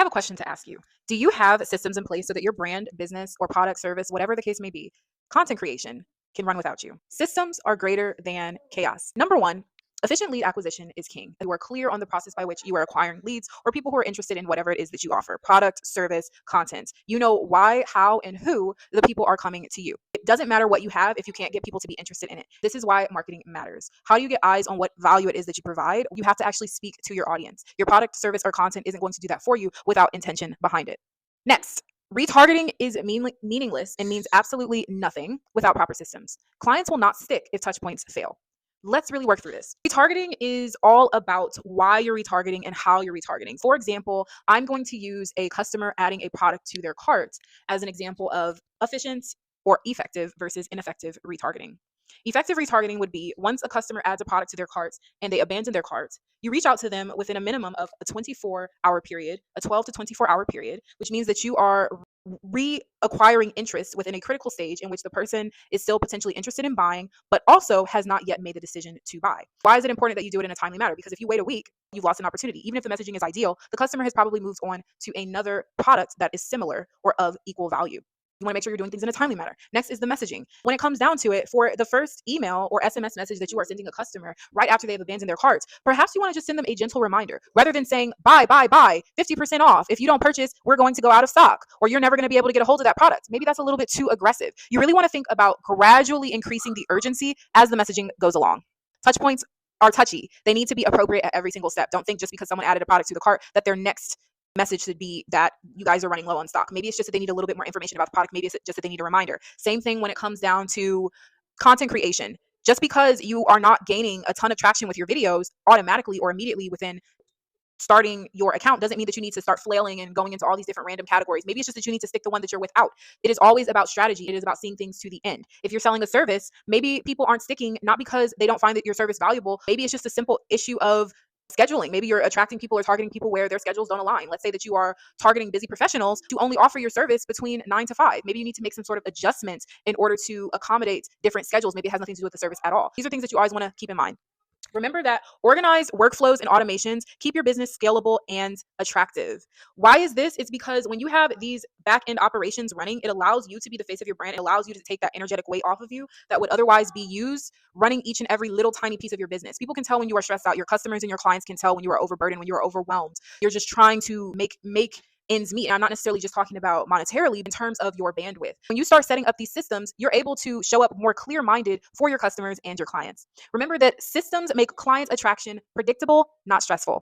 have a question to ask you. Do you have systems in place so that your brand, business, or product, service, whatever the case may be, content creation can run without you? Systems are greater than chaos. Number one, efficient lead acquisition is king. You are clear on the process by which you are acquiring leads or people who are interested in whatever it is that you offer, product, service, content. You know why, how, and who the people are coming to you. It doesn't matter what you have if you can't get people to be interested in it. This is why marketing matters. How do you get eyes on what value it is that you provide? You have to actually speak to your audience. Your product, service, or content isn't going to do that for you without intention behind it. Next, retargeting is meaningless and means absolutely nothing without proper systems. Clients will not stick if touch points fail. Let's really work through this. Retargeting is all about why you're retargeting and how you're retargeting. For example, I'm going to use a customer adding a product to their cart as an example of efficient or effective versus ineffective retargeting. Effective retargeting would be once a customer adds a product to their cart and they abandon their cart, you reach out to them within a minimum of a 24-hour period, a 12 to 24-hour period, which means that you are reacquiring interest within a critical stage in which the person is still potentially interested in buying, but also has not yet made the decision to buy. Why is it important that you do it in a timely manner? Because if you wait a week, you've lost an opportunity. Even if the messaging is ideal, the customer has probably moved on to another product that is similar or of equal value. You want to make sure you're doing things in a timely manner. Next is the messaging. When it comes down to it, for the first email or SMS message that you are sending a customer right after they've abandoned their carts, perhaps you want to just send them a gentle reminder rather than saying, buy, 50% off. If you don't purchase, we're going to go out of stock, or you're never going to be able to get a hold of that product. Maybe that's a little bit too aggressive. You really want to think about gradually increasing the urgency as the messaging goes along. Touch points are touchy. They need to be appropriate at every single step. Don't think just because someone added a product to the cart that their next message should be that you guys are running low on stock. Maybe it's just that they need a little bit more information about the product. Maybe it's just that they need a reminder. Same thing when it comes down to content creation. Just because you are not gaining a ton of traction with your videos automatically or immediately within starting your account doesn't mean that you need to start flailing and going into all these different random categories. Maybe it's just that you need to stick the one that you're without. It is always about strategy. It is about seeing things to the end. If you're selling a service, maybe people aren't sticking, not because they don't find that your service valuable. Maybe it's just a simple issue of scheduling. Maybe you're attracting people or targeting people where their schedules don't align. Let's say that you are targeting busy professionals to only offer your service between 9 to 5. Maybe you need to make some sort of adjustment in order to accommodate different schedules. Maybe it has nothing to do with the service at all. These are things that you always want to keep in mind. Remember that organized workflows and automations keep your business scalable and attractive. Why is this? It's because when you have these back-end operations running, it allows you to be the face of your brand. It allows you to take that energetic weight off of you that would otherwise be used running each and every little tiny piece of your business. People can tell when you are stressed out. Your customers and your clients can tell when you are overburdened, when you are overwhelmed. You're just trying to make ends meet. And I'm not necessarily just talking about monetarily, but in terms of your bandwidth. When you start setting up these systems, you're able to show up more clear-minded for your customers and your clients. Remember that systems make client attraction predictable, not stressful.